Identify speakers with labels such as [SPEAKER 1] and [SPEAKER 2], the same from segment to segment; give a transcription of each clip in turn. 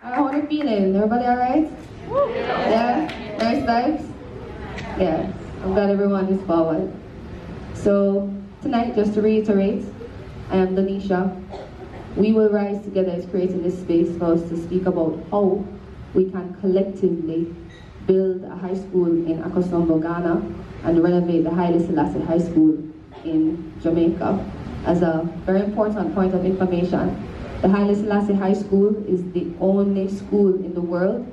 [SPEAKER 1] How are you feeling? Everybody alright? Yeah? Nice vibes? Yeah. I'm glad everyone is forward. So, tonight, just to reiterate, I am Donisha. We Will Rise Together is creating this space for us to speak about how we can collectively build a high school in Akosombo, Ghana, and renovate the Haile Selassie High School in Jamaica. As a very important point of information, the Haile Selassie High School is the only school in the world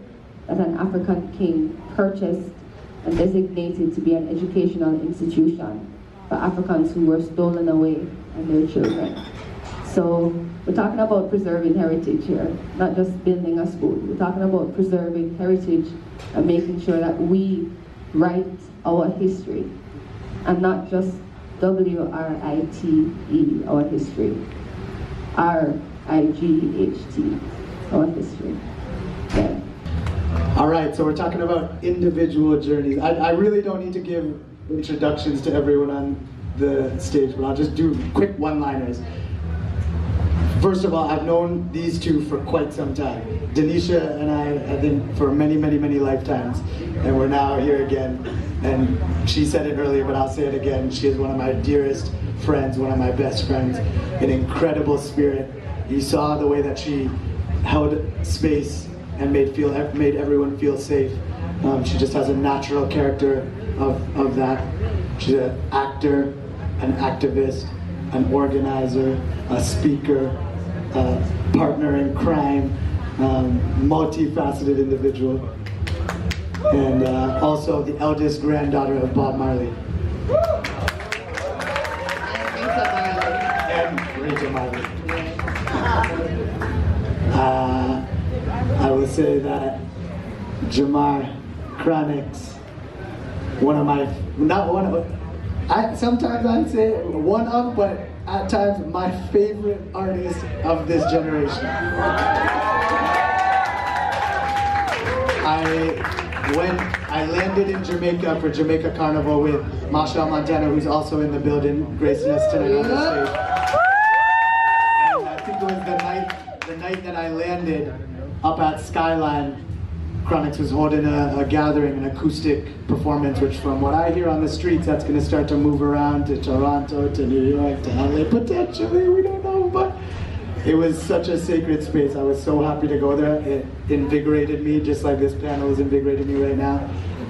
[SPEAKER 1] that an African king purchased and designated to be an educational institution for Africans who were stolen away and their children. So we're talking about preserving heritage here, not just building a school. We're talking about preserving heritage and making sure that we write our history and not just W-R-I-T-E, our history. R-I-G-H-T, our history. Yeah.
[SPEAKER 2] All right, so we're talking about individual journeys. I really don't need to give introductions to everyone on the stage, but I'll just do quick one-liners. First of all, I've known these two for quite some time. Donisha and I think for many, many, many lifetimes. And we're now here again. And she said it earlier, but I'll say it again. She is one of my dearest friends, one of my best friends, an incredible spirit. You saw the way that she held space and made everyone feel safe. She just has a natural character of that. She's an actor, an activist, an organizer, a speaker, a partner in crime, multifaceted individual, and also the eldest granddaughter of Bob Marley. And Rachel Marley. I would say that Jamar, Chronixx, sometimes I'd say one of, but at times my favorite artist of this generation. I landed in Jamaica for Jamaica Carnival with Machel Montano, who's also in the building, gracing us tonight on the stage. And I think it was the night that I landed up at Skyline. Chronixx was holding a gathering, an acoustic performance, which from what I hear on the streets, that's going to start to move around to Toronto, to New York, to LA, potentially, we don't know, but it was such a sacred space. I was so happy to go there. It invigorated me, just like this panel is invigorating me right now.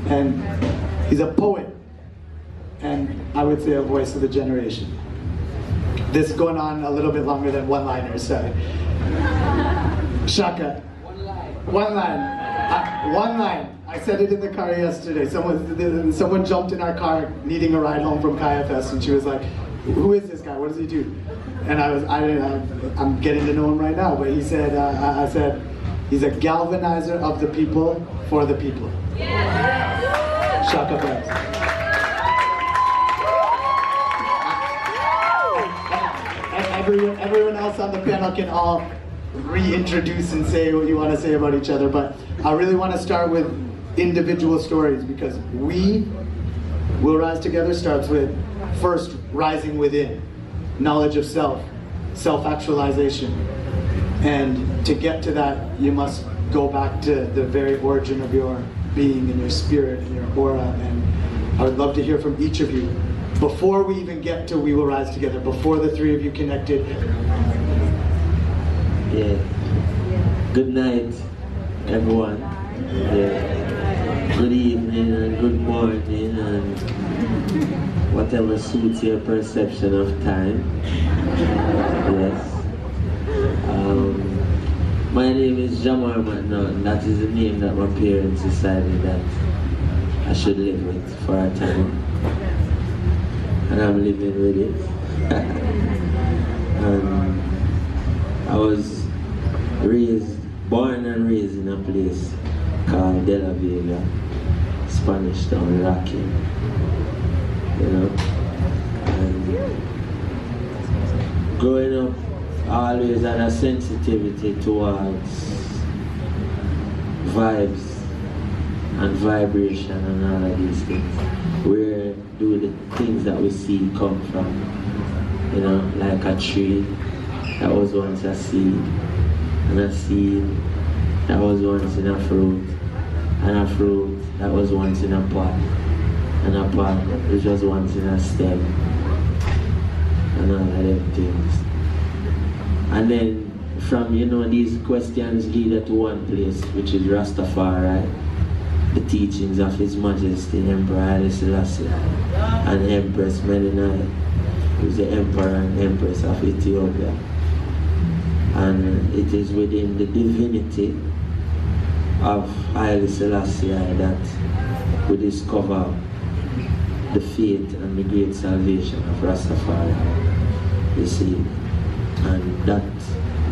[SPEAKER 2] And he's a poet, and I would say a voice of the generation. This is going on a little bit longer than one-liners, sorry. Chaka. One line. One line. I said it in the car yesterday. Someone jumped in our car needing a ride home from KFS, and she was like, "Who is this guy? What does he do?" And I'm getting to know him right now. But he said, I said, he's a galvanizer of the people for the people. Yeah. Chakabars. Everyone else on the panel can all reintroduce and say what you want to say about each other, but I really want to start with individual stories, because we Will Rise Together starts with first rising within, knowledge of self, self-actualization, and to get to that you must go back to the very origin of your being and your spirit and your aura. And I would love to hear from each of you before we even get to We Will Rise Together, before the three of you connected.
[SPEAKER 3] Yeah. Good night, everyone. Yeah. Good evening and good morning and whatever suits your perception of time. Yes. My name is Jamar Montano, and that is the name that my parents decided that I should live with for a time. And I'm living with it. And I was born and raised in a place called De La Vega, Spanish Town, Rocky. You know? And growing up, I always had a sensitivity towards vibes and vibration and all of these things. Where do the things that we see come from? You know, like a tree that was once a seed, and a seed that was once in a fruit, and a fruit that was once in a pot, and a pot which was once in a stem, and all of them things. And then from, these questions lead to one place, which is Rastafari, the teachings of His Majesty Emperor Haile Selassie and Empress Melinai, who is the Emperor and Empress of Ethiopia. And it is within the divinity of Haile Selassie that we discover the faith and the great salvation of Rastafari, you see. And that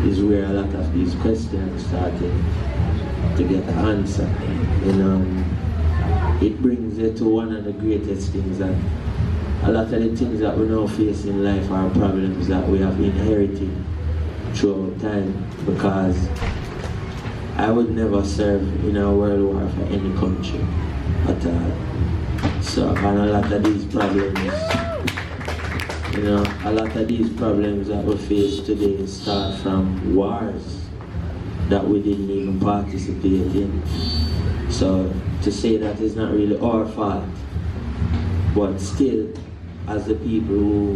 [SPEAKER 3] is where a lot of these questions started to get an answer. It brings it to one of the greatest things, that a lot of the things that we now face in life are problems that we have inherited throughout time, because I would never serve in a world war for any country at all. So, and a lot of these problems, that we face today start from wars that we didn't even participate in. So, to say that is not really our fault, but still, as the people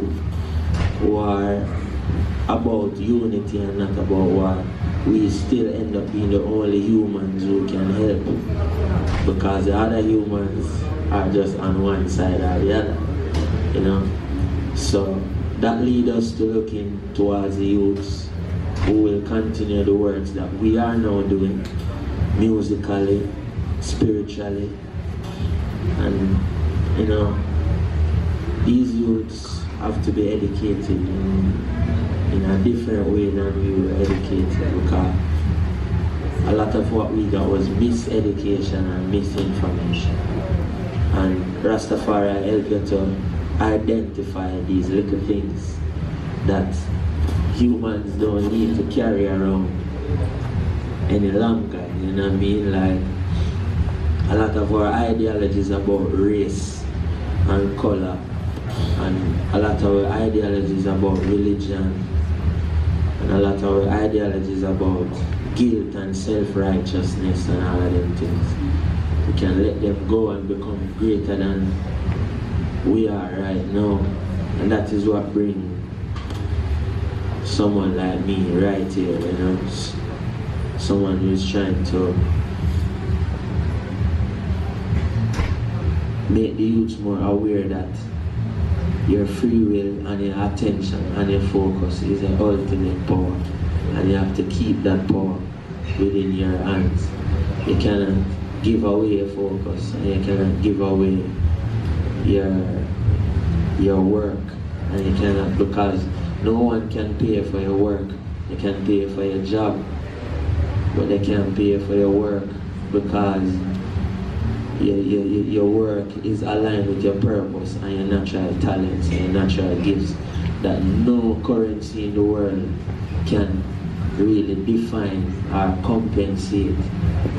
[SPEAKER 3] who are about unity and not about war, we still end up being the only humans who can help, because the other humans are just on one side or the other, So that leads us to looking towards the youths who will continue the works that we are now doing, musically, spiritually, and these youths have to be educated in a different way than we were educated, because a lot of what we got was miseducation and misinformation. And Rastafari helped you to identify these little things that humans don't need to carry around any longer, Like, a lot of our ideologies about race and color, and a lot of our ideologies about religion, and a lot of our ideologies about guilt and self-righteousness and all of them things. We can let them go and become greater than we are right now. And that is what brings someone like me right here, someone who is trying to make the youths more aware that your free will and your attention and your focus is the ultimate power, and you have to keep that power within your hands. You cannot give away your focus, and you cannot give away your work, and you cannot, because no one can pay for your work. They can pay for your job, but they can't pay for your work, because your work is aligned with your purpose and your natural talents and your natural gifts that no currency in the world can really define or compensate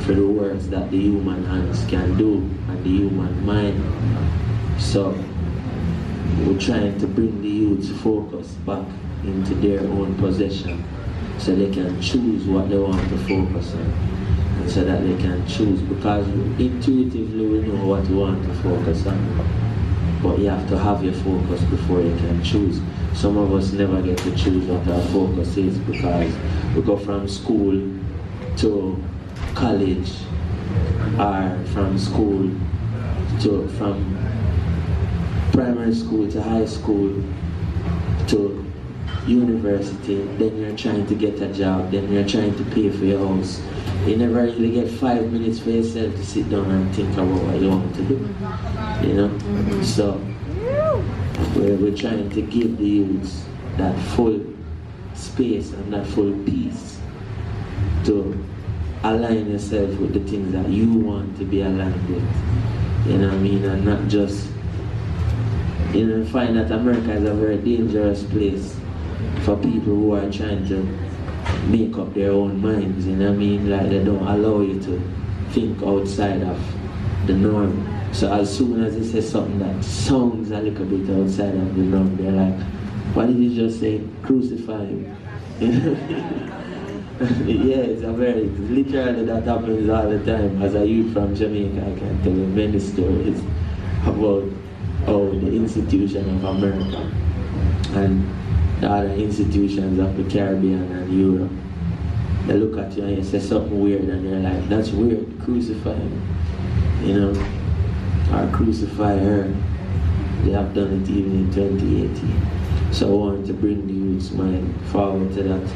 [SPEAKER 3] for the works that the human hands can do and the human mind. So we're trying to bring the youth's focus back into their own possession, so they can choose what they want to focus on, and so that they can choose, because intuitively we know what we want to focus on, but you have to have your focus before you can choose. Some of us never get to choose what our focus is, because we go from school to college, or from primary school to high school to university, then you're trying to get a job, then you're trying to pay for your house. You never really get 5 minutes for yourself to sit down and think about what you want to do, So we're trying to give the youths that full space and that full peace to align yourself with the things that you want to be aligned with, and not just, find that America is a very dangerous place for people who are trying to make up their own minds, like they don't allow you to think outside of the norm. So as soon as they say something that sounds a little bit outside of the norm, they're like, what did you just say? Crucify him. Yeah, literally that happens all the time. As a youth from Jamaica, I can tell you many stories about how the institution of America and the other institutions of the Caribbean and Europe, they look at you and you say something weird and you're like, that's weird, crucify him, you know, or crucify her. They have done it even in 2018. So I want to bring the youth's mind forward to that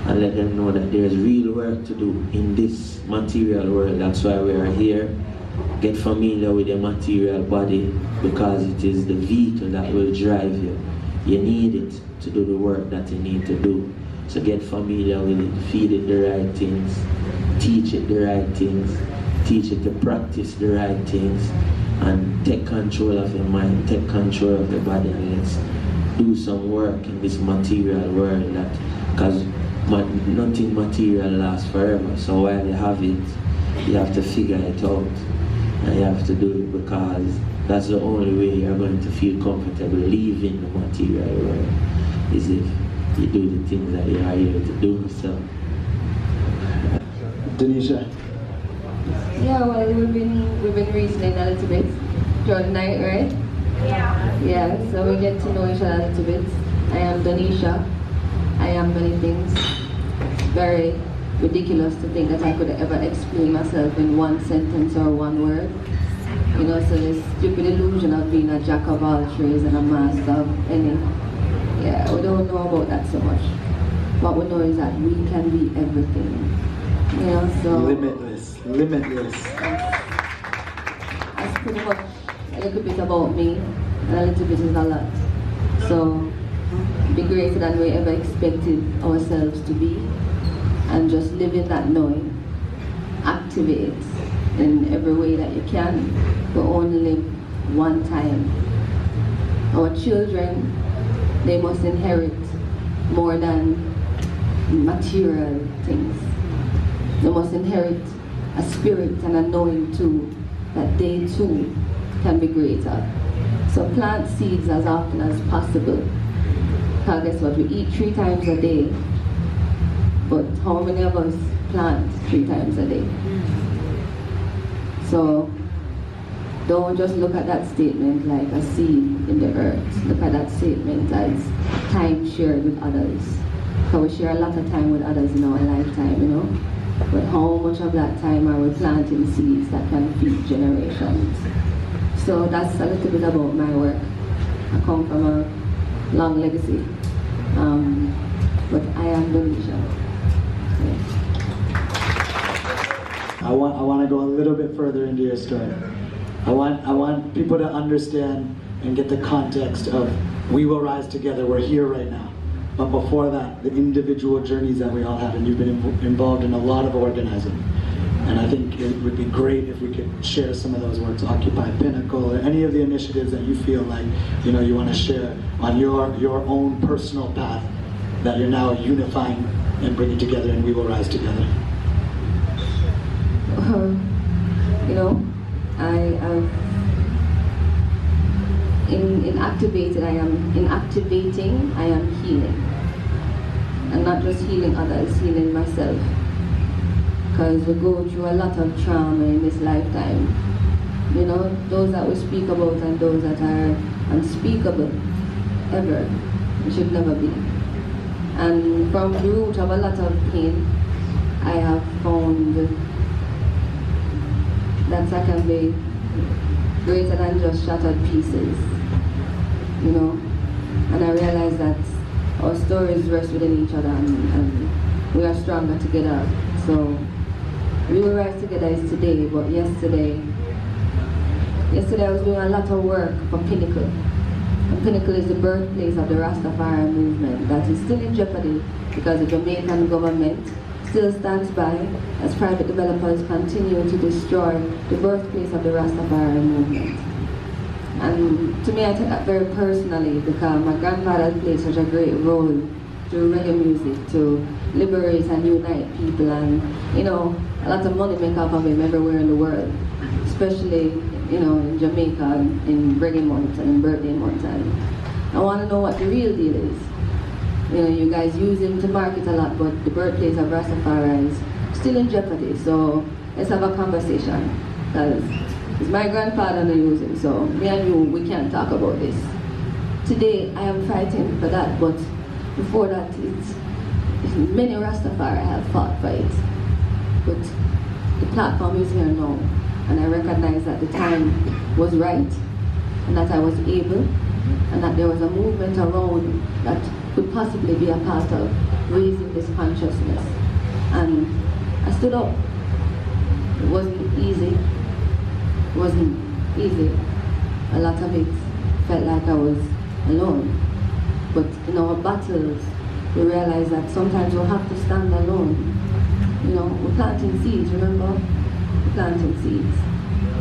[SPEAKER 3] and let them know that there's real work to do in this material world. That's why we are here. Get familiar with the material body because it is the vehicle that will drive you. You need it to do the work that you need to do. So get familiar with it, feed it the right things, teach it the right things, teach it to practice the right things, and take control of your mind, take control of your body, and let's do some work in this material world, because nothing material lasts forever. So while you have it, you have to figure it out, and you have to do it because that's the only way you're going to feel comfortable leaving the material world, is if you do the things that you are here to do. So,
[SPEAKER 2] Donisha.
[SPEAKER 1] Yeah, well, we've been reasoning a little bit throughout the night, right? Yeah, so we get to know each other a little bit. I am Donisha. I am many things. Very ridiculous to think that I could ever explain myself in one sentence or one word. You know, so this stupid illusion of being a jack of all trades and a master of any. Yeah, we don't know about that so much. What we know is that we can be everything. You know, so...
[SPEAKER 2] Limitless.
[SPEAKER 1] That's pretty much a little bit about me, and a little bit is a lot. So, be greater than we ever expected ourselves to be, and just live in that knowing. Activate in every way that you can, but only live one time. Our children, they must inherit more than material things. They must inherit a spirit and a knowing too, that they too can be greater. So plant seeds as often as possible. Because guess what, we eat 3 times a day, but how many of us plant 3 times a day? So don't just look at that statement like a seed in the earth. Look at that statement as time shared with others. Because we share a lot of time with others in our lifetime, you know. But how much of that time are we planting seeds that can feed generations? So that's a little bit about my work. I come from a long legacy, but I am Donisha. Yeah.
[SPEAKER 2] I want to go a little bit further into your story. I want people to understand and get the context of We Will Rise Together. We're here right now. But before that, the individual journeys that we all have, and you've been involved in a lot of organizing. And I think it would be great if we could share some of those works, Occupy Pinnacle, or any of the initiatives that you feel like you want to share on your own personal path that you're now unifying and bringing together, and We Will Rise Together.
[SPEAKER 1] In activating, I am healing. And not just healing others, healing myself. Because we go through a lot of trauma in this lifetime. You know, those that we speak about and those that are unspeakable, ever. It should never be. And from the root of a lot of pain, I have found that I can be greater than just shattered pieces, you know. And I realize that our stories rest within each other, and we are stronger together. So We Will Rise Together is today, but yesterday I was doing a lot of work for Pinnacle. And Pinnacle is the birthplace of the Rastafari movement that is still in jeopardy because the Jamaican government still stands by as private developers continue to destroy the birthplace of the Rastafari movement. And to me, I take that very personally because my grandfather played such a great role through reggae music to liberate and unite people, and a lot of money make off of him everywhere in the world, especially in Jamaica, in reggae month and in birthday month. And I want to know what the real deal is. You know, you guys use him to market a lot, but the birthplace of Rastafari is still in jeopardy. So let's have a conversation. Because it's my grandfather who used him, so me and you, we can't talk about this. Today, I am fighting for that, but before that, many Rastafari have fought for it. But the platform is here now, and I recognize that the time was right, and that I was able, and that there was a movement around that could possibly be a part of raising this consciousness. And I stood up. It wasn't easy. It wasn't easy. A lot of it felt like I was alone. But in our battles, we realize that sometimes we'll have to stand alone. You know, we're planting seeds, remember? We're planting seeds,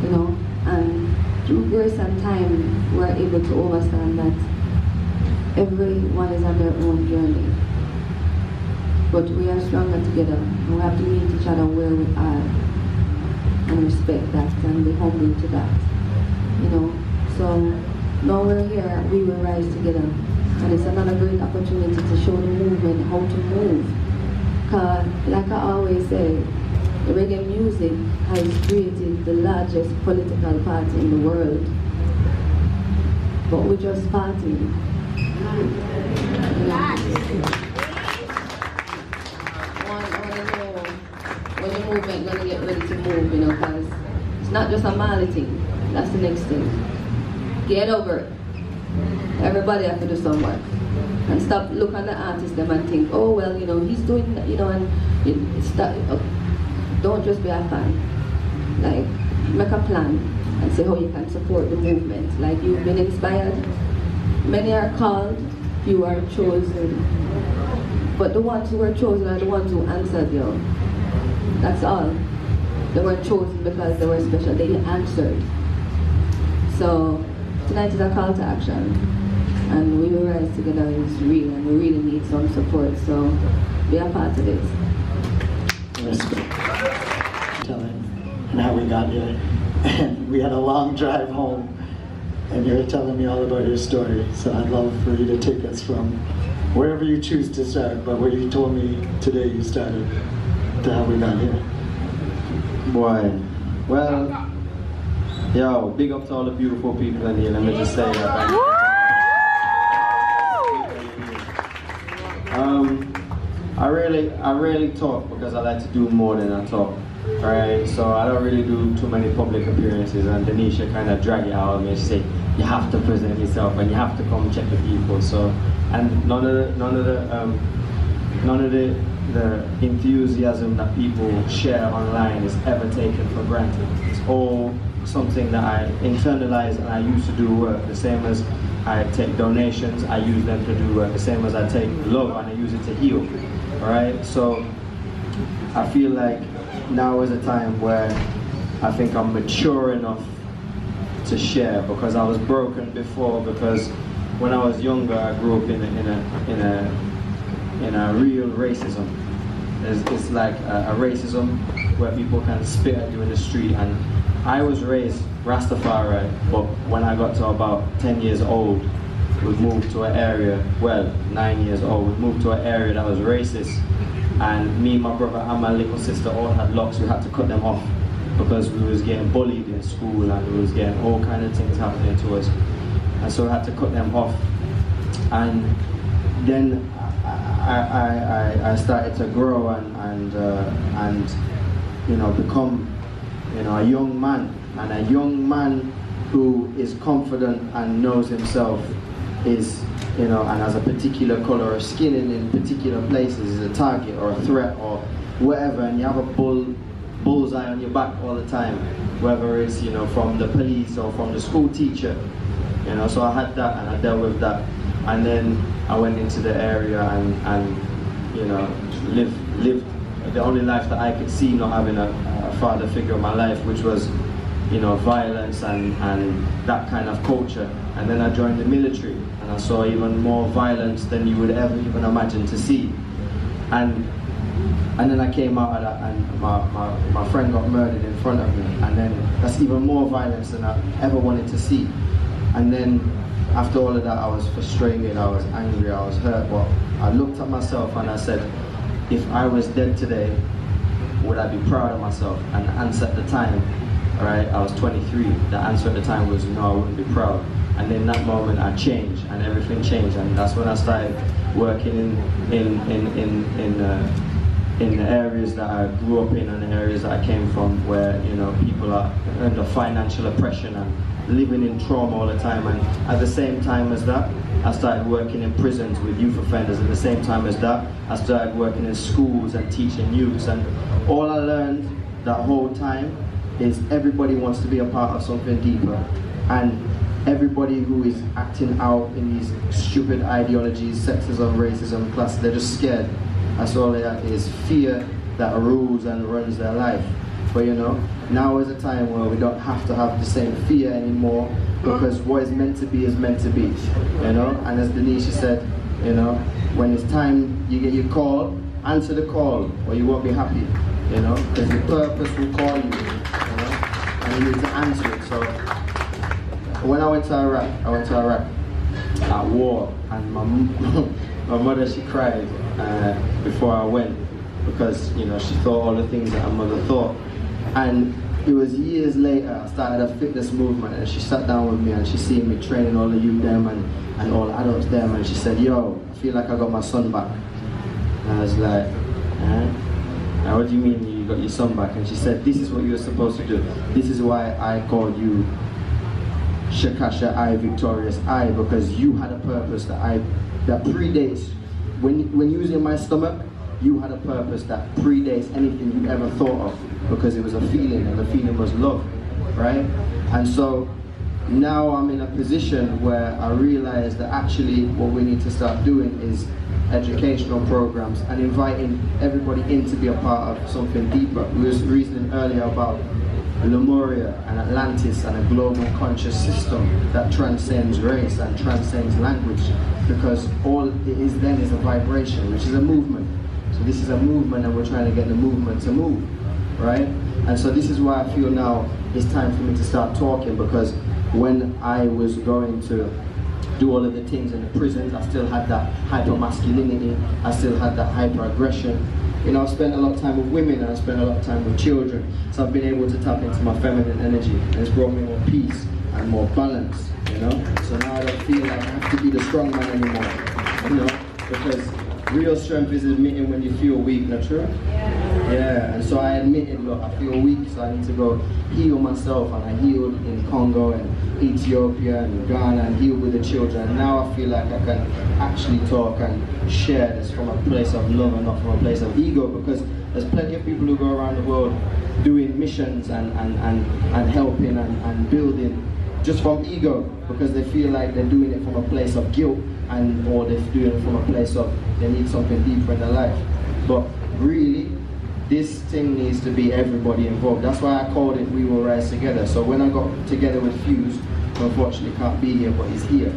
[SPEAKER 1] you know? And through grace and time, we're able to understand that everyone is on their own journey. But we are stronger together. And we have to meet each other where we are and respect that and be humble to that, you know? So now we're here, we will rise together. And it's another great opportunity to show the movement how to move. Because, like I always say, the reggae music has created the largest political party in the world. But we're just partying. You know? When the movement gonna get ready to move, you know, because it's not just a Mali thing, that's the next thing. Get over it. Everybody have to do some work. And stop looking at the artist them and think, oh well, you know, he's doing that, you know, and don't just be a fan. Like, make a plan and see how you can support the movement. Like, you've been inspired. Many are called, few are chosen. But the ones who were chosen are the ones who answered you. That's all. They weren't chosen because they were special, they answered. So tonight is a call to action. And We Will Rise Together is real, and we really need some support. So be a part of it.
[SPEAKER 4] Telling how we got here. And we had a long drive home, and you were telling me all about your story. So I'd love for you to take us from wherever you choose to start, but where you told me today you started, to how we got here.
[SPEAKER 5] Boy, well, yo, big up to all the beautiful people in here. Let me just say that. I rarely talk because I like to do more than I talk, right? So I don't really do too many public appearances, and Donisha kind of drag it out of me. She said, you have to present yourself and you have to come check the people. So, and none of the enthusiasm that people share online is ever taken for granted. It's all something that I internalize, and I used to do work the same as I take donations. I use them to do work the same as I take love, and I use it to heal. All right, so I feel like now is a time where I think I'm mature enough to share, because I was broken before. Because when I was younger, I grew up in a real racism. It's like a racism where people can spit at you in the street. And I was raised Rastafari, but when I got to about 10 years old, we moved to an area, well, 9 years old, we moved to an area that was racist. And me, my brother, and my little sister all had locks. We had to cut them off because we was getting bullied in school, and we was getting all kind of things happening to us. And so we had to cut them off. And then I started to grow and you know, become, you know, a young man. And a young man who is confident and knows himself is, you know, and has a particular color of skin in particular places is a target or a threat or whatever, and you have a bullseye on your back all the time, whether it's, you know, from the police or from the school teacher, you know. So I had that, and I dealt with that, and then I went into the area and you know, lived the only life that I could see, not having a father figure in my life, which was, you know, violence and that kind of culture. And then I joined the military, and I saw even more violence than you would ever even imagine to see. And then I came out of that, and my friend got murdered in front of me, and then that's even more violence than I ever wanted to see. And then after all of that, I was frustrated, I was angry, I was hurt, but I looked at myself and I said, if I was dead today, would I be proud of myself? And the answer at the time, right, I was 23, the answer at the time was no, I wouldn't be proud. And in that moment I changed, and everything changed, and that's when I started working in the areas that I grew up in and the areas that I came from, where, you know, people are under financial oppression and living in trauma all the time. And at the same time as that, I started working in prisons with youth offenders. At the same time as that, I started working in schools and teaching youths. And all I learned that whole time is everybody wants to be a part of something deeper. And everybody who is acting out in these stupid ideologies, sexism, racism, class, they're just scared. That's all they have, is fear that rules and runs their life. But you know, now is a time where we don't have to have the same fear anymore, because what is meant to be is meant to be. You know, and as Donisha said, you know, when it's time you get your call, answer the call or you won't be happy. You know, because your purpose will call you, you know, and you need to answer it. So when I went to Iraq at war, and my mother, she cried before I went, because, you know, she thought all the things that her mother thought. And it was years later I started a fitness movement, and she sat down with me and she seen me training all the youth them and all the adults them, and she said, yo, I feel like I got my son back. And I was like, now what do you mean you got your son back? And she said, this is what you were supposed to do. This is why I called you Shakasha I, Victorious I, because you had a purpose that predates, when you was in my stomach, you had a purpose that predates anything you ever thought of, because it was a feeling, and the feeling was love, right? And so now I'm in a position where I realize that actually what we need to start doing is educational programs and inviting everybody in to be a part of something deeper. We was reasoning earlier about Lemuria and Atlantis and a global conscious system that transcends race and transcends language, because all it is then is a vibration, which is a movement. So this is a movement, and we're trying to get the movement to move, right? And so this is why I feel now it's time for me to start talking, because when I was going to do all of the things in the prisons, I still had that hyper masculinity, I still had that hyper aggression. You know, I've spent a lot of time with women, and I've spent a lot of time with children, so I've been able to tap into my feminine energy, and it's brought me more peace and more balance, you know? So now I don't feel like I have to be the strong man anymore, you know? Because real strength is admitting when you feel weak, not true? Yeah, and so I admitted, look, I feel weak, so I need to go heal myself, and I healed in Congo and Ethiopia and Ghana and healed with the children. And now I feel like I can actually talk and share this from a place of love and not from a place of ego, because there's plenty of people who go around the world doing missions and helping and building just from ego, because they feel like they're doing it from a place of guilt, or they're doing it from a place of they need something deeper in their life. But really, this thing needs to be everybody involved. That's why I called it We Will Rise Together. So when I got together with Fuse, who unfortunately can't be here, but he's here.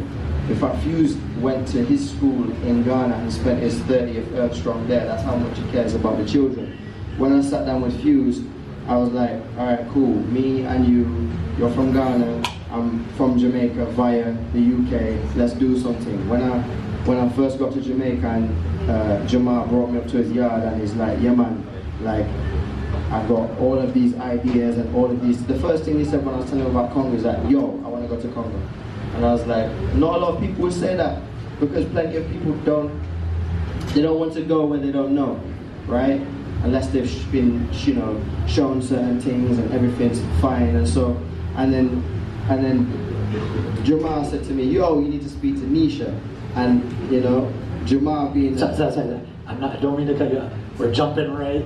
[SPEAKER 5] In fact, Fuse went to his school in Ghana and spent his 30th Earth Strong there. That's how much he cares about the children. When I sat down with Fuse, I was like, all right, cool. Me and you're from Ghana, I'm from Jamaica via the UK. Let's do something. When I first got to Jamaica, and Jamal brought me up to his yard, and he's like, yeah man, like, I got all of these ideas and all of these. The first thing he said when I was telling him about Congo is like, yo, I want to go to Congo. And I was like, not a lot of people would say that, because plenty of people don't want to go where they don't know, right? Unless they've been, you know, shown certain things and everything's fine. And so, and then Jamal said to me, yo, you need to speak to Nisha. And, you know, Jamal being...
[SPEAKER 4] I don't mean to cut you off. We're jumping right.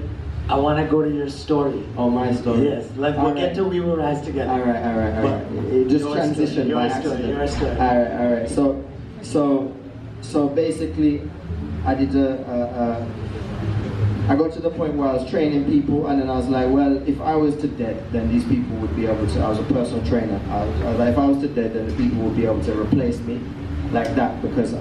[SPEAKER 4] I want to go to your story.
[SPEAKER 5] Oh, my story?
[SPEAKER 4] Yes. We'll get to We Will Rise Together.
[SPEAKER 5] All right. It just transitioned by accident.
[SPEAKER 4] Your story.
[SPEAKER 5] All right. So basically, I did I got to the point where I was training people, and then I was like, well, if I was to dead, then these people would be able to, I was a personal trainer. I was like, if I was to dead, then the people would be able to replace me like that, because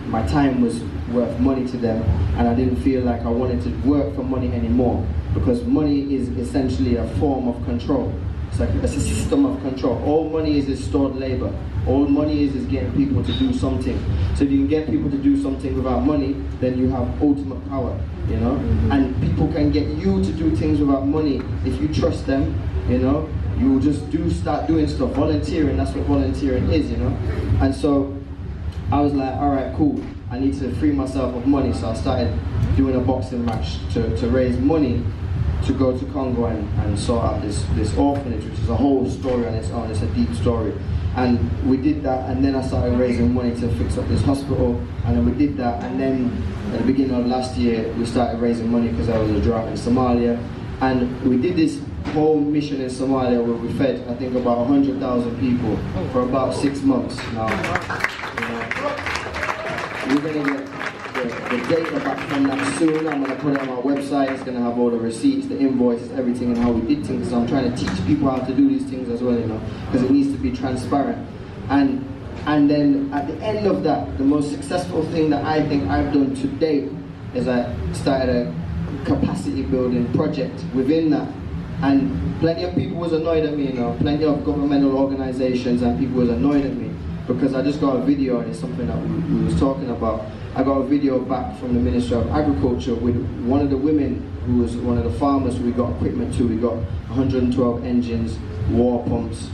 [SPEAKER 5] my time was worth money to them, and I didn't feel like I wanted to work for money anymore, because money is essentially a form of control. It's a system of control. All money is stored labor. All money is getting people to do something. So if you can get people to do something without money, then you have ultimate power, you know? And people can get you to do things without money. If you trust them, you know, you will just start doing stuff. Volunteering, that's what volunteering is, you know? And so I was like, all right, cool. I need to free myself of money. So I started doing a boxing match to raise money to go to Congo and sort out this orphanage, which is a whole story on its own. It's a deep story. And we did that, and then I started raising money to fix up this hospital, and then we did that, and then at the beginning of last year, we started raising money because there was a drought in Somalia, and we did this whole mission in Somalia where we fed, I think, about 100,000 people for about 6 months now. We're going to get the data back from that soon. I'm going to put it on my website. It's going to have all the receipts, the invoices, everything, and how we did things. So I'm trying to teach people how to do these things as well, you know, because it needs to be transparent. And then at the end of that, the most successful thing that I think I've done to date is I started a capacity building project within that. And plenty of people was annoyed at me, you know, plenty of governmental organizations and people was annoyed at me because I just got a video, and it's something that we was talking about. I got a video back from the Ministry of Agriculture with one of the women who was one of the farmers who we got equipment to. We got 112 engines, water pumps,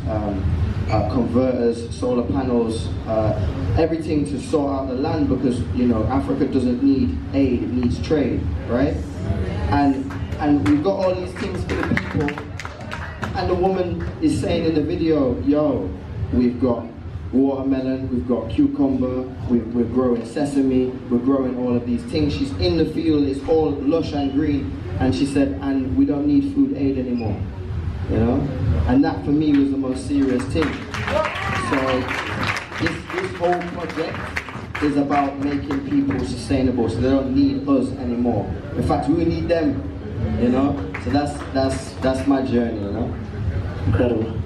[SPEAKER 5] converters, solar panels, everything to sort out the land, because, you know, Africa doesn't need aid, it needs trade, right? And we've got all these things for the people, and the woman is saying in the video, yo, we've got watermelon, we've got cucumber, we're growing sesame, we're growing all of these things. She's in the field, it's all lush and green, and she said, and we don't need food aid anymore, you know? And that for me was the most serious thing. So this whole project is about making people sustainable, so they don't need us anymore. In fact, we need them, you know? So that's my journey, you know?
[SPEAKER 4] Incredible.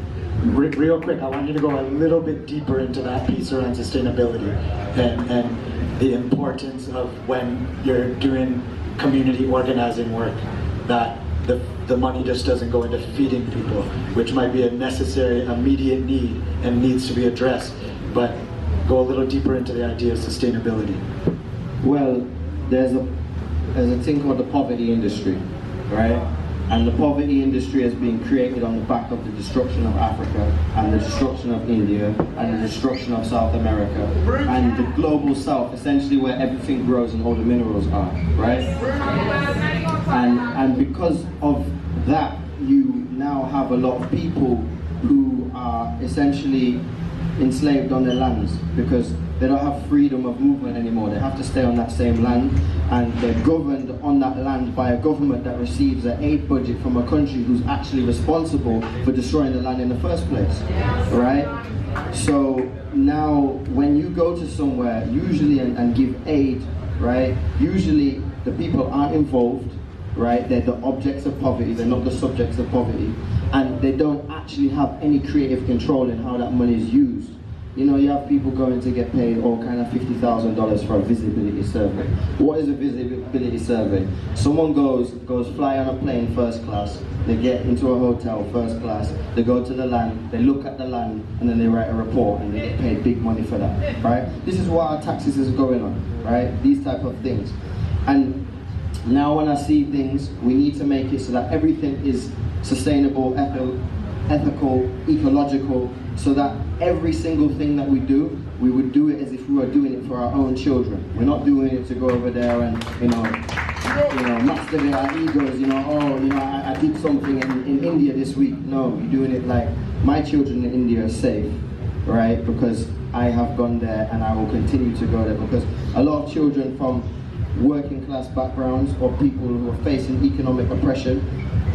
[SPEAKER 4] Real quick, I want you to go a little bit deeper into that piece around sustainability and the importance of when you're doing community organizing work, that the money just doesn't go into feeding people, which might be a necessary, immediate need and needs to be addressed, but go a little deeper into the idea of sustainability.
[SPEAKER 5] Well, there's a thing called the poverty industry, right? And the poverty industry has been created on the back of the destruction of Africa, and the destruction of India, and the destruction of South America, and the global South, essentially where everything grows and all the minerals are, right? And because of that, you now have a lot of people who are essentially enslaved on their lands, because they don't have freedom of movement anymore. They have to stay on that same land, and they're governed on that land by a government that receives an aid budget from a country who's actually responsible for destroying the land in the first place, right? So now when you go to somewhere, usually and give aid, right, usually the people aren't involved, right? They're the objects of poverty, they're not the subjects of poverty, and they don't actually have any creative control in how that money is used. You know, you have people going to get paid all kind of $50,000 for a visibility survey. What is a visibility survey? Someone goes fly on a plane first class, they get into a hotel first class, they go to the land, they look at the land, and then they write a report and they get paid big money for that, right? This is what our taxes is going on, right? These type of things. And now when I see things, we need to make it so that everything is sustainable, ethical, ecological, so that every single thing that we do, we would do it as if we were doing it for our own children. We're not doing it to go over there and, you know, master our egos, you know, oh, you know, I did something in India this week. No, you're doing it like, my children in India are safe, right? Because I have gone there and I will continue to go there, because a lot of children from working class backgrounds or people who are facing economic oppression,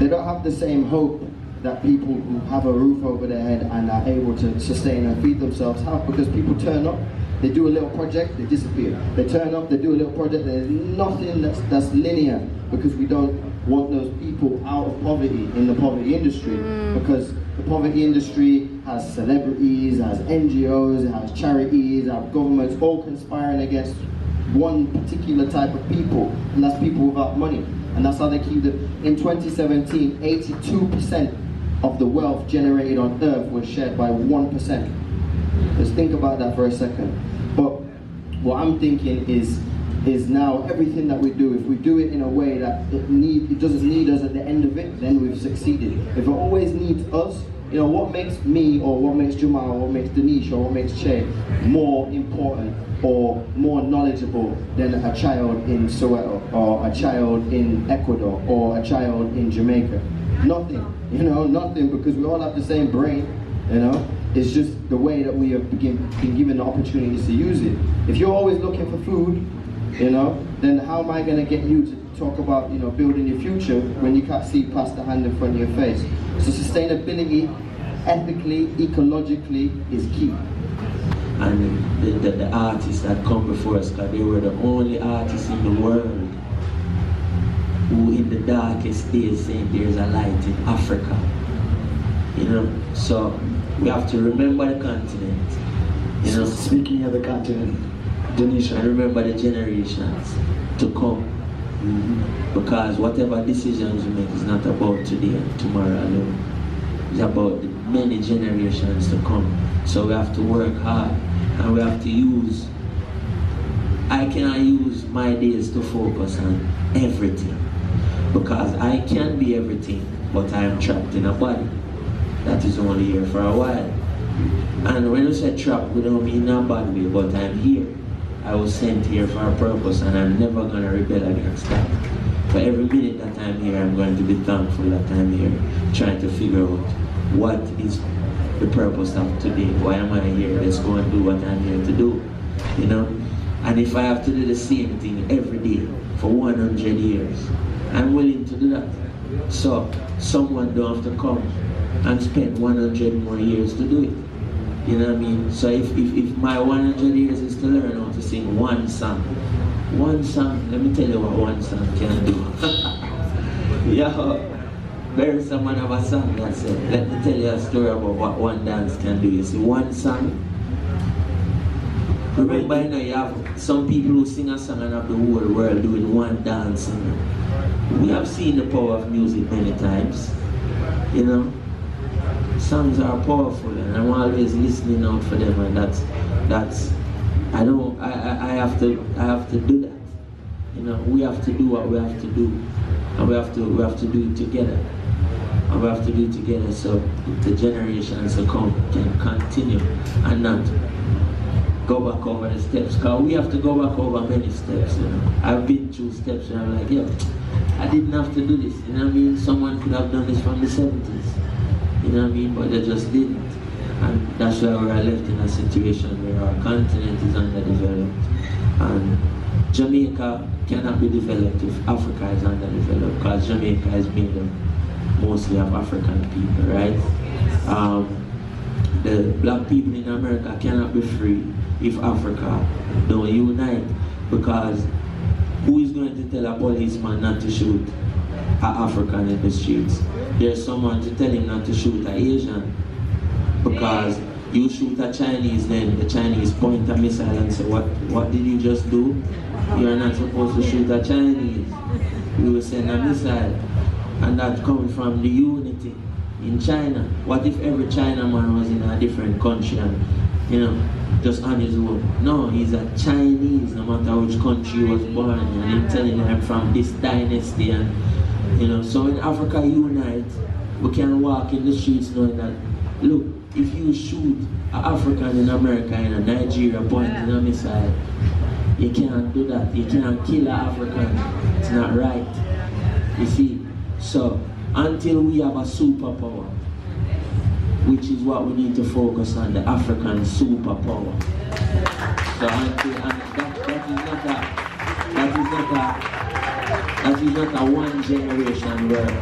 [SPEAKER 5] they don't have the same hope that people who have a roof over their head and are able to sustain and feed themselves have, because people turn up, they do a little project, they disappear. They turn up, they do a little project, there's nothing that's linear, because we don't want those people out of poverty in the poverty industry, because the poverty industry has celebrities, has NGOs, it has charities, it has governments all conspiring against one particular type of people, and that's people without money. And that's how they keep it. In 2017, 82%
[SPEAKER 6] of the wealth generated on earth was shared by 1%. Just think about that for a second. But what I'm thinking is now everything that we do, if we do it in a way that it doesn't need us at the end of it, then we've succeeded. If it always needs us, you know, what makes me or what makes Jamal or what makes Donisha or what makes Che more important or more knowledgeable than a child in Soweto or a child in Ecuador or a child in Jamaica? Nothing, you know, nothing, because we all have the same brain, you know. It's just the way that we have been given the opportunities to use it. If you're always looking for food, you know, then how am I going to get you to talk about, you know, building your future when you can't see past the hand in front of your face? So sustainability, ethically, ecologically, is key.
[SPEAKER 3] And the artists that come before us, because they were the only artists in the world who in the darkest days saying there's a light in Africa. You know, so we have to remember the continent. You know,
[SPEAKER 2] Speaking of the continent, Donisha.
[SPEAKER 3] and remember the generations to come. Because whatever decisions we make is not about today and tomorrow alone. It's about the many generations to come. So we have to work hard, and we have to use, I cannot use my days to focus on everything, because I can be everything, but I am trapped in a body that is only here for a while. And when we say trapped, we don't mean in a bad way, but I'm here. I was sent here for a purpose, and I'm never going to rebel against that. For every minute that I'm here, I'm going to be thankful that I'm here, trying to figure out what is the purpose of today. Why am I here? Let's go and do what I'm here to do, you know? And if I have to do the same thing every day for 100 years, I'm willing to do that. So someone don't have to come and spend 100 more years to do it. You know what I mean? So if my 100 years is to learn how to sing one song, let me tell you what one song can do. Yeah, bury someone of a song, that's it. Let me tell you a story about what one dance can do. You see, one song. Remember, you know, you have some people who sing a song and have the whole world doing one dance. We have seen the power of music many times, you know. Songs are powerful, and I'm always listening out for them, and that's I have to do that. You know, we have to do what we have to do, and we have to do it together. And we have to do it together so the generations to come can continue and not go back over the steps. Because we have to go back over many steps, you know. I've been through steps and I'm like, yeah, I didn't have to do this, you know what I mean? Someone could have done this from the 70s. You know what I mean? But they just didn't. And that's why we are left in a situation where our continent is underdeveloped. And Jamaica cannot be developed if Africa is underdeveloped, because Jamaica is made up mostly of African people, right? The black people in America cannot be free if Africa don't unite, because who is going to tell a policeman not to shoot an African in the streets? There's someone to tell him not to shoot an Asian, because you shoot a Chinese, then the Chinese point a missile and say, what did you just do? You're not supposed to shoot a Chinese. We will send a missile. And that comes from the unity in China. What if every Chinaman was in a different country and, you know, just on his own? No, he's a Chinese, no matter which country he was born in. And he's telling them from this dynasty, and you know, so when Africa unite, we can walk in the streets knowing that, look, if you shoot an African in America and a Nigeria pointing a missile, you can't do that. You can't kill an African. It's not right. You see? So, until we have a superpower, which is what we need to focus on, the African superpower. So until, that is not a one generation work.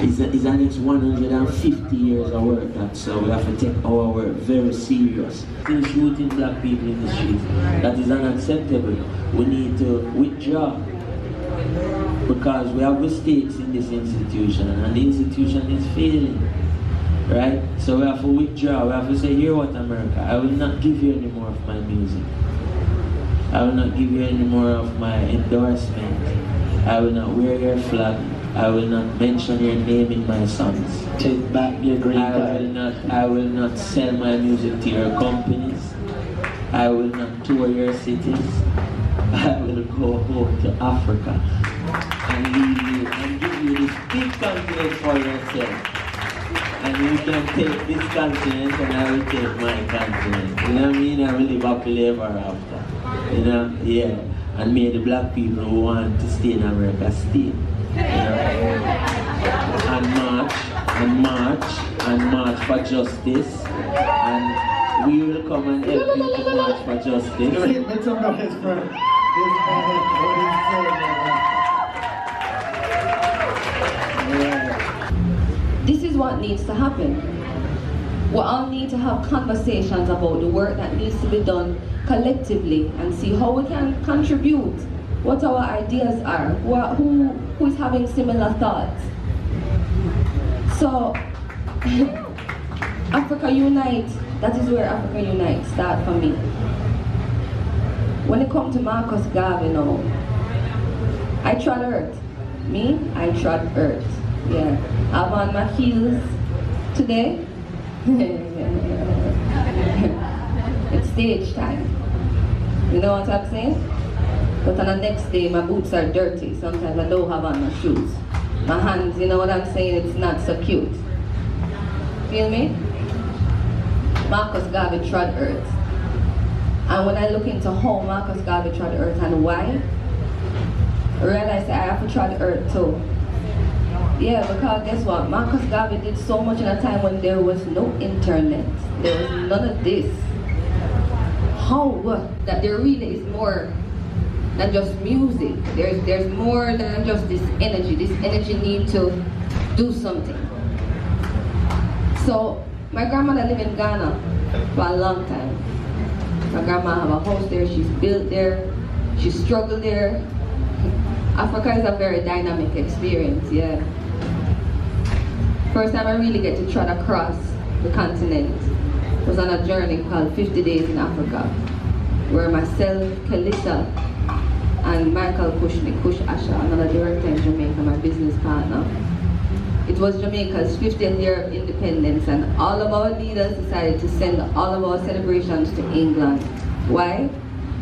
[SPEAKER 3] It's the next 150 years of work. So we have to take our work very serious. Still shooting black people in the streets, that is unacceptable. We need to withdraw, because we have mistakes in this institution, and the institution is failing. Right? So we have to withdraw. We have to say, here what, America, I will not give you any more of my music. I will not give you any more of my endorsement. I will not wear your flag. I will not mention your name in my songs.
[SPEAKER 4] Take back your green card.
[SPEAKER 3] I will not sell my music to your companies. I will not tour your cities. I will go home to Africa and leave you and give you this big continent for yourself. And you can take this continent and I will take my continent. You know what I mean? I will live happily ever after. You know? Yeah. And may the black people who want to stay in America stay. You know? And march for justice. And we will come and help you to march for justice.
[SPEAKER 2] Make some noise for this man.
[SPEAKER 1] This is what needs to happen. We all need to have conversations about the work that needs to be done collectively and see how we can contribute, what our ideas are, who is having similar thoughts. So, Africa Unite, that is where Africa Unite starts for me. When it comes to Marcus Garvey now, I trod earth. I trod earth. Yeah, I'm on my heels today. It's stage time. You know what I'm saying? But on the next day, my boots are dirty. Sometimes I don't have on my shoes. My hands, you know what I'm saying? It's not so cute. Feel me? Marcus Garvey trod earth. And when I look into how Marcus Garvey trod earth and why, I realize that I have to trod earth too. Yeah, because guess what? Marcus Garvey did so much in a time when there was no internet. There was none of this. How? That there really is more than just music. There's more than just this energy. This energy needs to do something. So, my grandmother lived in Ghana for a long time. My grandma have a house there, she's built there, she struggled there. Africa is a very dynamic experience, yeah. First time I really get to trot across the continent was on a journey called 50 Days in Africa, where myself, Kelissa, and Michael Kush Asha, another director in Jamaica, my business partner. It was Jamaica's 50th year of independence, and all of our leaders decided to send all of our celebrations to England. Why?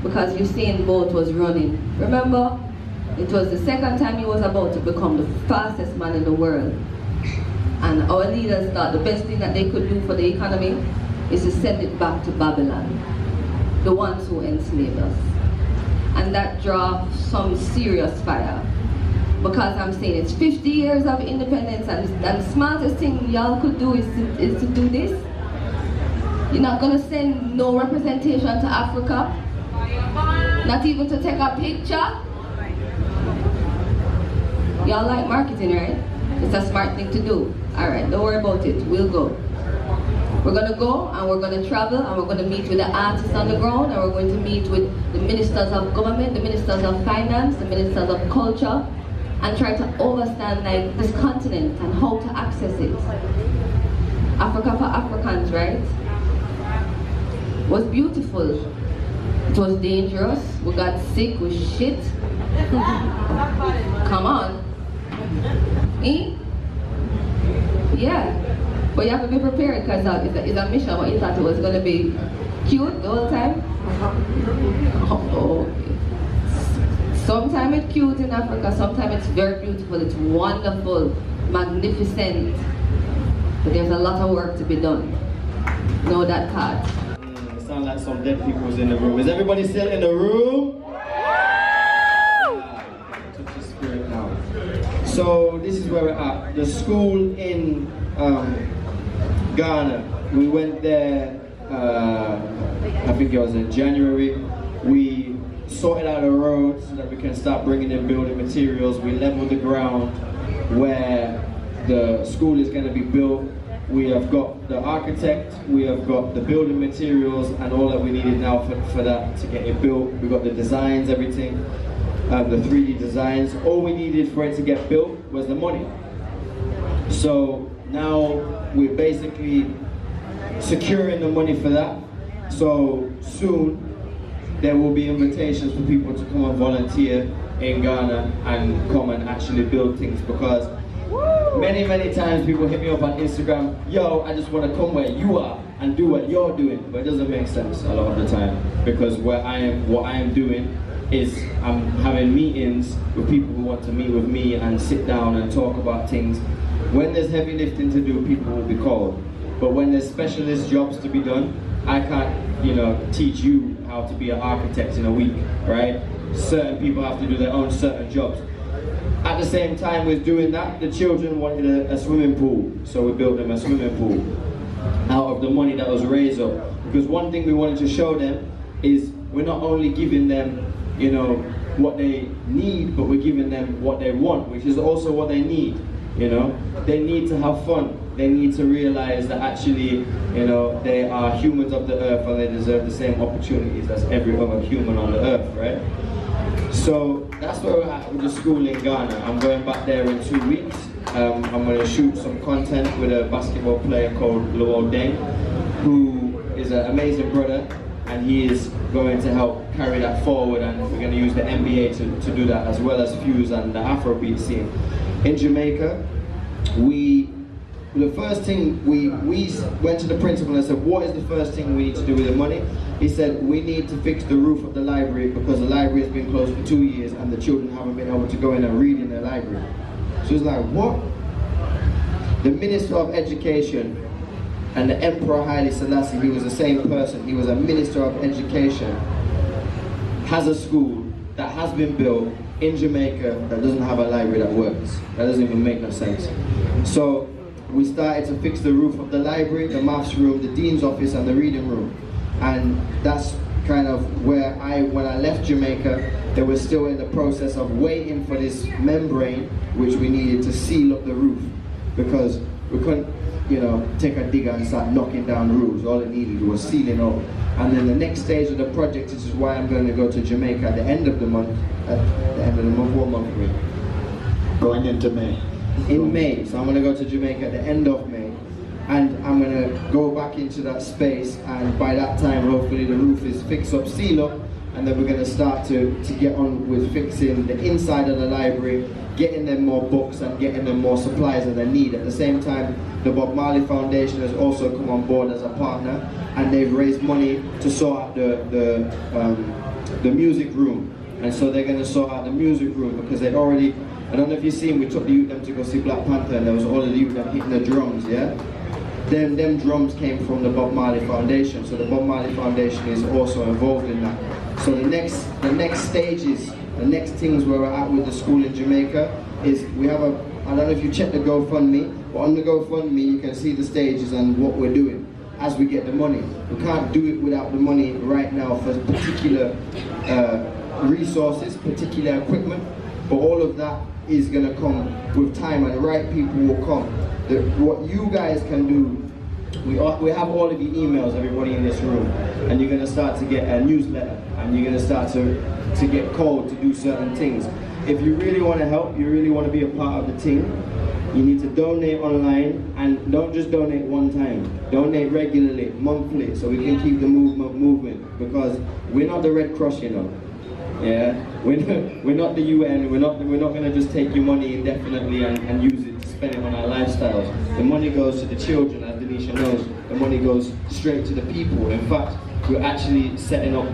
[SPEAKER 1] Because Usain Bolt was running. Remember? It was the second time he was about to become the fastest man in the world. And our leaders thought the best thing that they could do for the economy is to send it back to Babylon, the ones who enslaved us. And that drew some serious fire. Because I'm saying it's 50 years of independence, and the smartest thing y'all could do is to do this. You're not gonna send no representation to Africa, not even to take a picture. Y'all like marketing, right? It's a smart thing to do. All right, don't worry about it, we'll go. We're gonna go and we're gonna travel and we're gonna meet with the artists on the ground, and we're going to meet with the ministers of government, the ministers of finance, the ministers of culture, and try to understand like this continent and how to access it. Africa for Africans, right? It was beautiful. It was dangerous. We got sick with shit. Come on. Eh? Yeah. But you have to be prepared because it's a mission. What you thought it was going to be cute the whole time? Oh, okay. Sometimes it's cute in Africa, sometimes it's very beautiful, it's wonderful, magnificent. But there's a lot of work to be done. Know that part.
[SPEAKER 6] It sounds like some dead people's in the room. Is everybody still in the room? Touch the spirit now. So this is where we're at. The school in Ghana. We went there, I think it was in January. We sorted out the roads so that we can start bringing in building materials. We leveled the ground where the school is going to be built. We have got the architect, we have got the building materials, and all that we needed now for that to get it built. We got the designs, everything, the 3D designs. All we needed for it to get built was the money. So now we're basically securing the money for that. So soon there will be invitations for people to come and volunteer
[SPEAKER 5] in Ghana and come and actually build things, because many times people hit me up on Instagram, yo, I just want to come where you are and do what you're doing, but it doesn't make sense a lot of the time, because what I am doing is I'm having meetings with people who want to meet with me and sit down and talk about things. When there's heavy lifting to do, people will be called, but when there's specialist jobs to be done, I can't, teach you how to be an architect in a week, right? Certain people have to do their own certain jobs. At the same time with doing that, the children wanted a swimming pool, so we built them a swimming pool out of the money that was raised up. Because one thing we wanted to show them is we're not only giving them, what they need, but we're giving them what they want, which is also what they need. They need to have fun. They need to realize that actually, they are humans of the earth and they deserve the same opportunities as every other human on the earth, right? So that's where we're at with the school in Ghana. I'm going back there in 2 weeks. I'm going to shoot some content with a basketball player called Luo Deng, who is an amazing brother, and he is going to help carry that forward, and we're going to use the NBA to do that, as well as Fuse and the Afrobeat scene. In Jamaica, the first thing, we went to the principal and said, what is the first thing we need to do with the money? He said, we need to fix the roof of the library because the library has been closed for 2 years and the children haven't been able to go in and read in their library. So it's like, what? The Minister of Education and the Emperor Haile Selassie, he was the same person, he was a Minister of Education, has a school that has been built in Jamaica that doesn't have a library that works. That doesn't even make no sense. So we started to fix the roof of the library, the maths room, the dean's office and the reading room. And that's kind of where when I left Jamaica, they were still in the process of waiting for this membrane, which we needed to seal up the roof, because we couldn't, take a digger and start knocking down roofs. All it needed was sealing up. And then the next stage of the project, this is why I'm going to go to Jamaica at the end of the month. What month are we?
[SPEAKER 4] Going into May.
[SPEAKER 5] In May, so I'm going to go to Jamaica at the end of May, and I'm going to go back into that space, and by that time hopefully the roof is fixed up, seal up, and then we're going to start to get on with fixing the inside of the library, getting them more books and getting them more supplies that they need. At the same time, the Bob Marley Foundation has also come on board as a partner, and they've raised money to sort out the music room, and so they're going to sort out the music room because they'd already, I don't know if you've seen, we took the youth them to go see Black Panther, and there was all of the youth them hitting the drums, yeah? Them drums came from the Bob Marley Foundation, so the Bob Marley Foundation is also involved in that. So the next stages, the next things where we're at with the school in Jamaica is we have I don't know if you check the GoFundMe, but on the GoFundMe you can see the stages and what we're doing as we get the money. We can't do it without the money right now for particular resources, particular equipment, but all of that is going to come with time, and the right people will come. What you guys can do, we have all of the emails, everybody in this room, and you're going to start to get a newsletter, and you're going to start to get called to do certain things. If you really want to help, you really want to be a part of the team, you need to donate online, and don't just donate one time. Donate regularly, monthly, so we can keep the movement moving, because we're not the Red Cross, Yeah, we're not the UN. We're not going to just take your money indefinitely and use it to spend it on our lifestyles. The money goes to the children, as Donisha knows. The money goes straight to the people. In fact, we're actually setting up,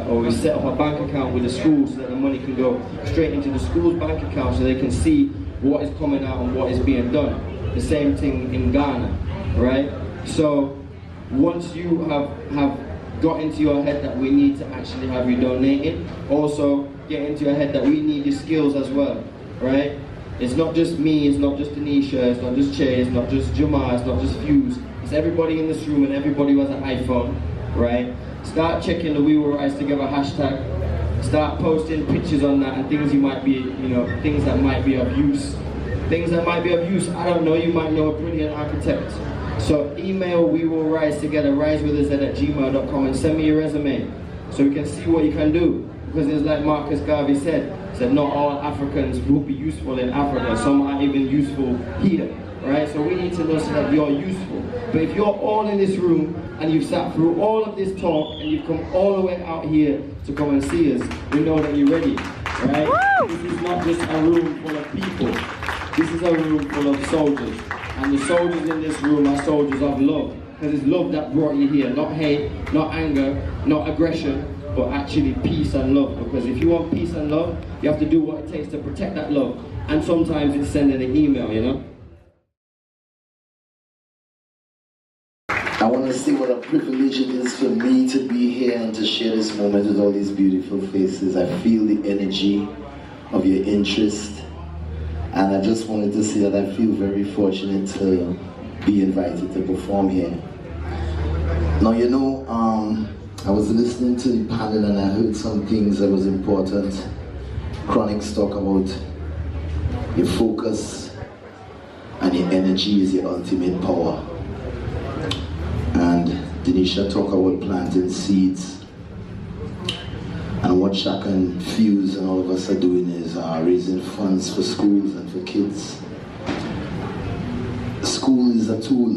[SPEAKER 5] we set up a bank account with the schools so that the money can go straight into the school's bank account, so they can see what is coming out and what is being done. The same thing in Ghana, right? So once you have got into your head that we need to actually have you donating, also get into your head that we need your skills as well, right? It's not just me, it's not just Donisha, it's not just Che, it's not just Jamar, it's not just Fuse, it's everybody in this room and everybody who has an iPhone, right? Start checking the We Will Rize Together hashtag, start posting pictures on that and things you might be, things that might be of use. Things that might be of use, I don't know, you might know a brilliant architect. So email We Will Rize Together, risewithuz@gmail.com, and send me your resume so we can see what you can do. Because it's like Marcus Garvey said not all Africans will be useful in Africa, some are even useful here, right? So we need to know so that you're useful. But if you're all in this room and you've sat through all of this talk and you've come all the way out here to come and see us, we know that you're ready.
[SPEAKER 6] right? This is not just a room full of people. This is a room full of soldiers. And the soldiers in this room are soldiers of love. Because it's love that brought you here. Not hate, not anger, not aggression, but actually peace and love. Because if you want peace and love, you have to do what it takes to protect that love. And sometimes it's sending an email, you know?
[SPEAKER 7] I want to say what a privilege it is for me to be here and to share this moment with all these beautiful faces. I feel the energy of your interest, and I just wanted to say that I feel very fortunate to be invited to perform here. Now, you know, I was listening to the panel and I heard some things that was important. Chronixx talk about your focus and your energy is your ultimate power. And Donisha talk about planting seeds. And what Chaka and Fuse and all of us are doing is raising funds for schools and for kids. School is a tool.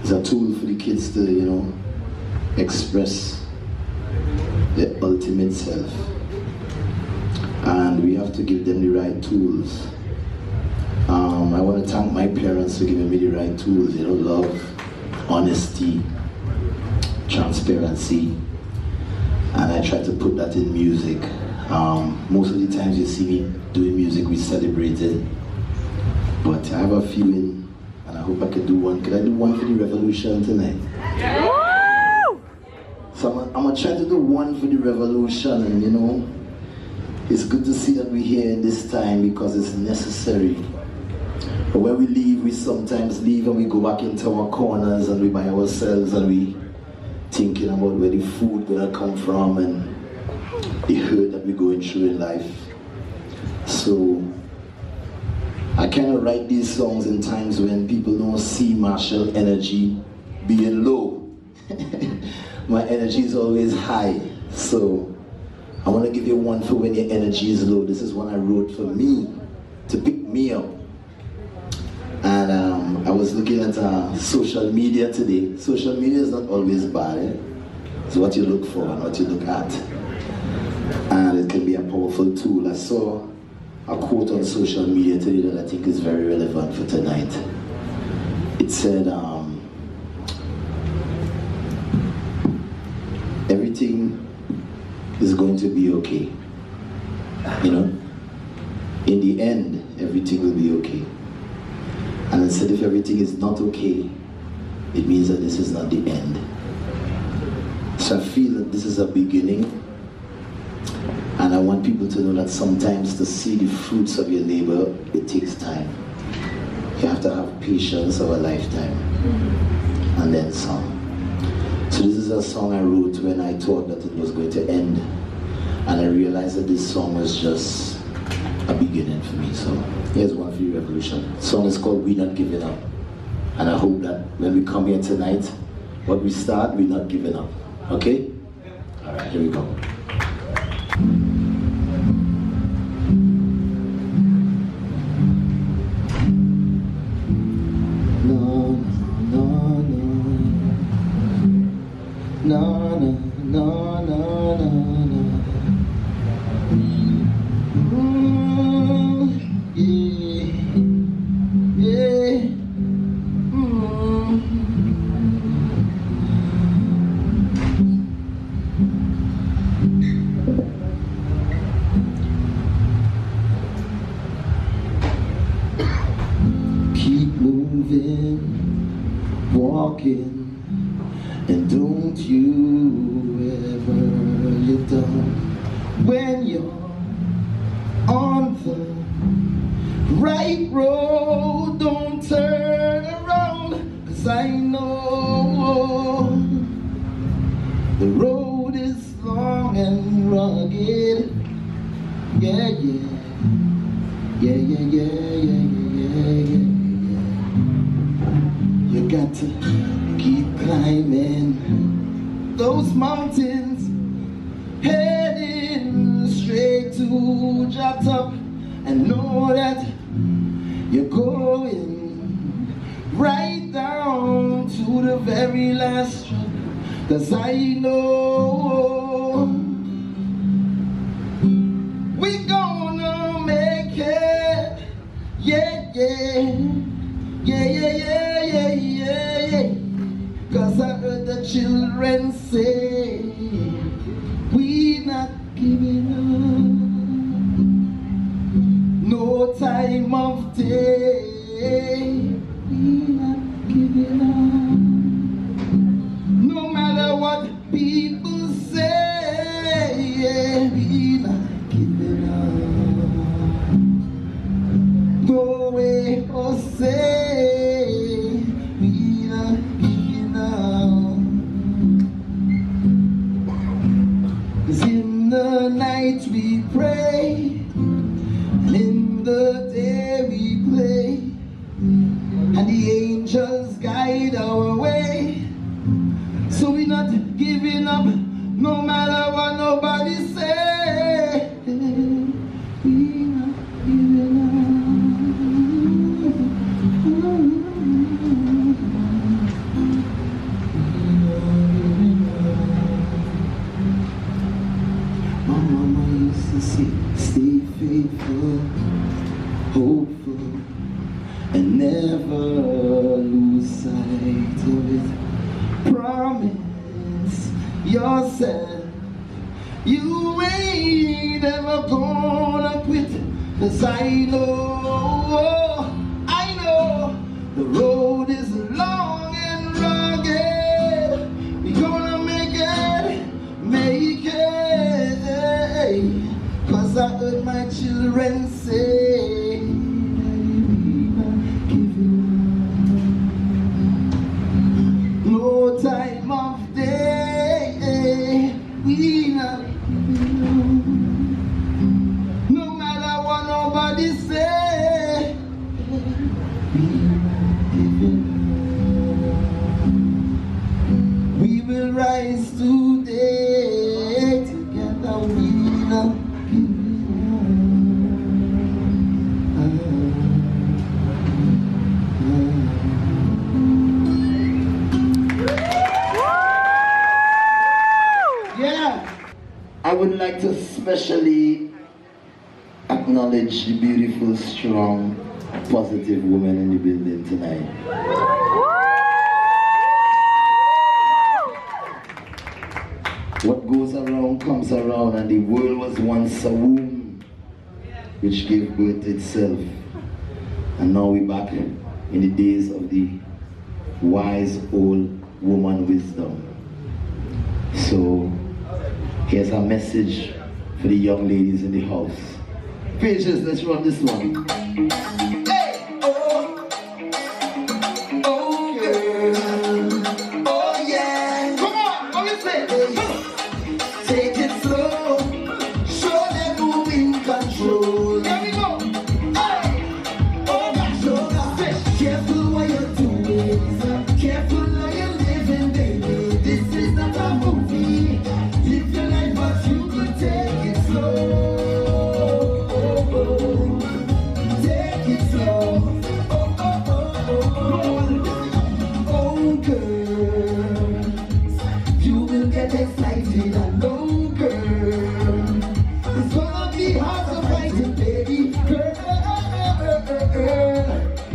[SPEAKER 7] It's a tool for the kids to, you know, express their ultimate self. And we have to give them the right tools. I want to thank my parents for giving me the right tools, you know, love, honesty, transparency, and I try to put that in music. Most of the times you see me doing music, we celebrate it, but I have a few in, and I hope I can do one. Can I do one for the revolution tonight? Yeah. So I'm gonna try to do one for the revolution, and you know, it's good to see that we're here in this time because it's necessary. But when we leave, we sometimes leave and we go back into our corners and we by ourselves and we thinking about where the food gonna come from and the hurt that we're going through in life. So I kind of write these songs in times when people don't see Machel energy being low. My energy is always high. So I want to give you one for when your energy is low. This is one I wrote for me to pick me up. And I was looking at social media today. Social media is not always bad. Eh? It's what you look for and what you look at. And it can be a powerful tool. I saw a quote on social media today that I think is very relevant for tonight. It said, everything is going to be okay. You know? In the end, everything will be okay. And instead, if everything is not okay, it means that this is not the end. So I feel that this is a beginning, and I want people to know that sometimes to see the fruits of your labor, it takes time. You have to have patience of a lifetime, and then some. So this is a song I wrote when I thought that it was going to end, and I realized that this song was just a beginning for me. So here's one for you, Revolution. The song is called We Not Giving Up. And I hope that when we come here tonight, what we start, we're not giving up. Okay? Alright, here we go. No, no, no. No, no, no, no, no. Walking, and don't you ever look down when you're on the right road. Don't turn around, 'cause I know the road is long and rugged. Yeah, yeah, yeah, yeah, yeah, yeah, yeah, yeah. You got to keep climbing those mountains, heading straight to the top, and know that you're going right down to the very last drop. 'Cause I know
[SPEAKER 6] yeah. 'Cause I heard the children say, we not giving up. No time of day, we not giving up. No matter what people say, we not giving up. No way or say, we not giving up. 'Cause in the night we pray, and in the day we play, and the angels guide our way. So we're not giving up, no matter what nobody say. We're not giving up. My mama used to say, stay faithful, hopeful, and never lose sight of it. Promise yourself you ain't ever gonna quit. 'Cause I know the road is long and rugged. We're gonna make it. 'Cause I heard my children say, no time of day, we not giving up. No matter what nobody say, we not giving up. We will rise today together. We not giving
[SPEAKER 7] I would like to especially acknowledge the beautiful, strong, positive women in the building tonight. What goes around comes around, and the world was once a womb which gave birth to itself. And now we're back in the days of the wise old woman wisdom. So here's a message for the young ladies in the house. Patience, let's run this one.
[SPEAKER 6] Hey, oh, girl, oh yeah. Come on, what we say? Take it slow, show them who in control. Here we go. Hey, oh gosh, oh gosh. Careful what you're doing, careful how you're living, baby. This is not a movie. Live your life, but you could take it slow. Take it slow. Oh, girl, you will get excited. I know, girl, it's gonna be hard to fight it, baby. Girl,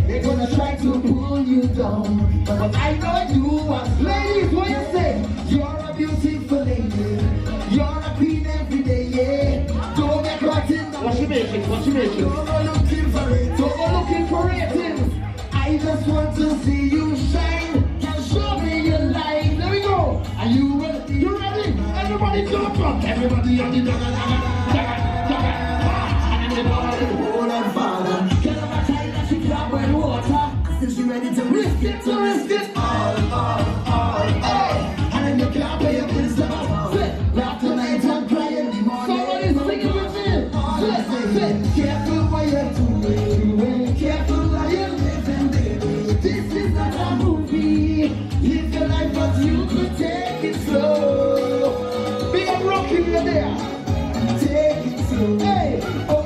[SPEAKER 6] they're gonna try to pull you down, but I know you are. Ladies, what you say? You're a beautiful lady. You're a queen every day, yeah. Don't get caught in the
[SPEAKER 2] What's your making? What's your making?
[SPEAKER 6] Don't go looking for it. Don't go looking for ratings. I just want to see you shine. Can show me your light. There we go. Are you ready? You ready? Everybody jump up. Everybody on the hold on, father. Get up a tight that she grab with water. Still she ready to risk it, all. Hey, and then you can't pay your bills now. Sit, laugh tonight and cry in the morning. Somebody's singing with me. Sit, careful what you're doing. Careful what you're living, baby. This is not a movie. Live your life, but you could take it slow. Big up rocking you there. Take it slow. Hey, oh.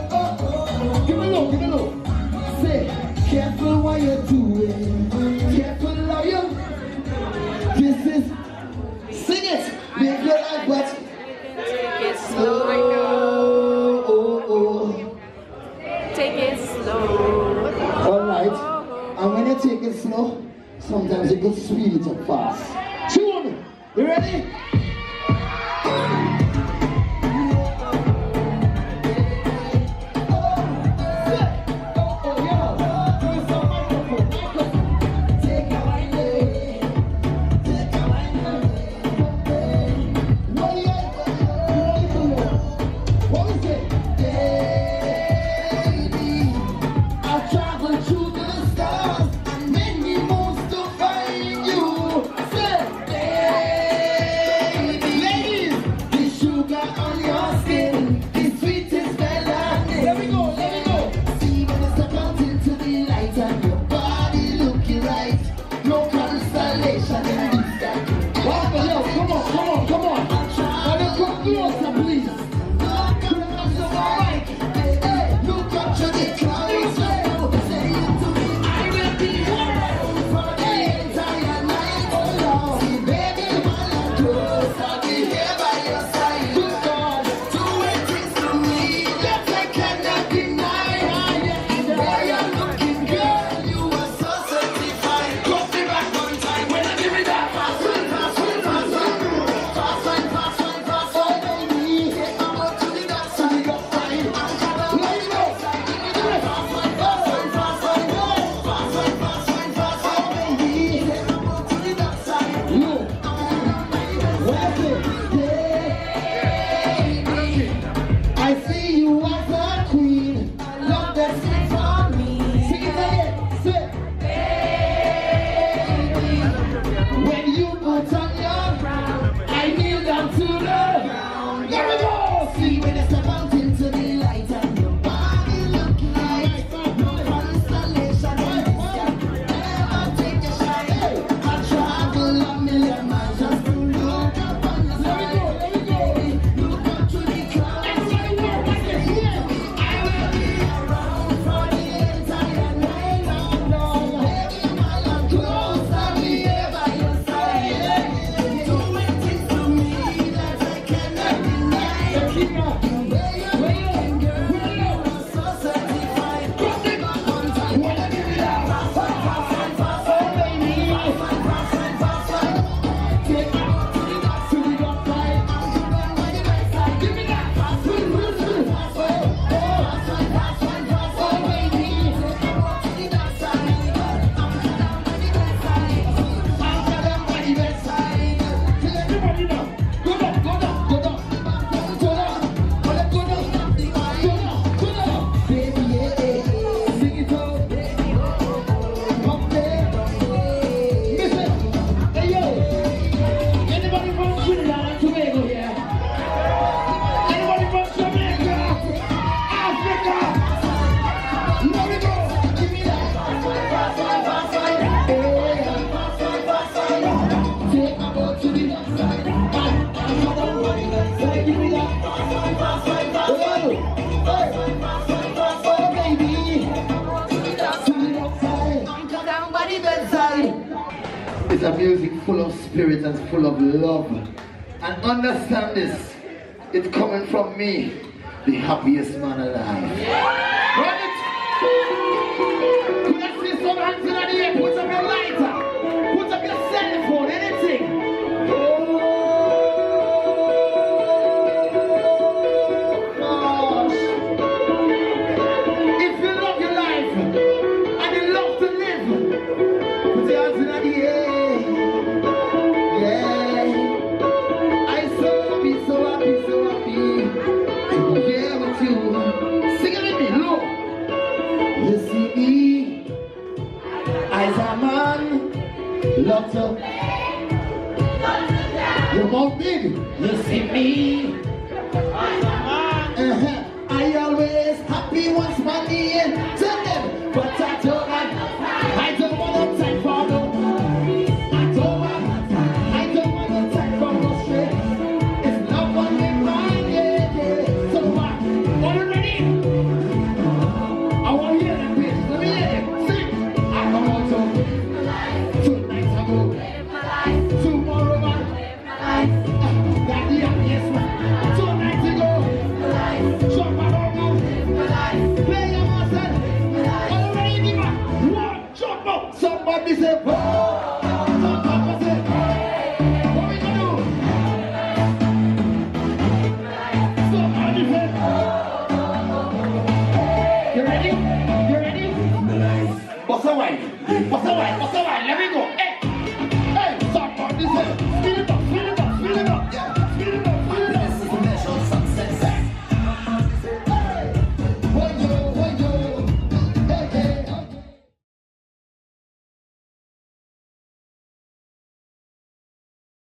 [SPEAKER 6] Give me low. Say, careful what you're doing. Careful how you're
[SPEAKER 7] And when you take it slow, sometimes you could speed it up fast. Tune! You ready?
[SPEAKER 8] It's a music full of spirit and full of love. And understand this, it's coming from me, the happiest man alive. Run it! Could I see some hands in the air? Put up your lighter, put up your cell phone, anything. Gosh. If you love your life and you love to live, put your hands in the air. Lots of you're more big, you see me. I always happy once money and tell them, but I don't want no time for no. I don't want no time for no stress. It's love on my mind, yeah. So what? Are you ready? I want to hear that bitch. Let me hear it. Sing. I want to. Tomorrow, man. Daddy, yes, man. 2 nights ago. Chakabars. Play your master. Everybody say, whoa. Some papa say, what we gonna do? Somebody say, you ready? You ready? What's the wine? What's the wine? What's the wine? Let me go. Hey.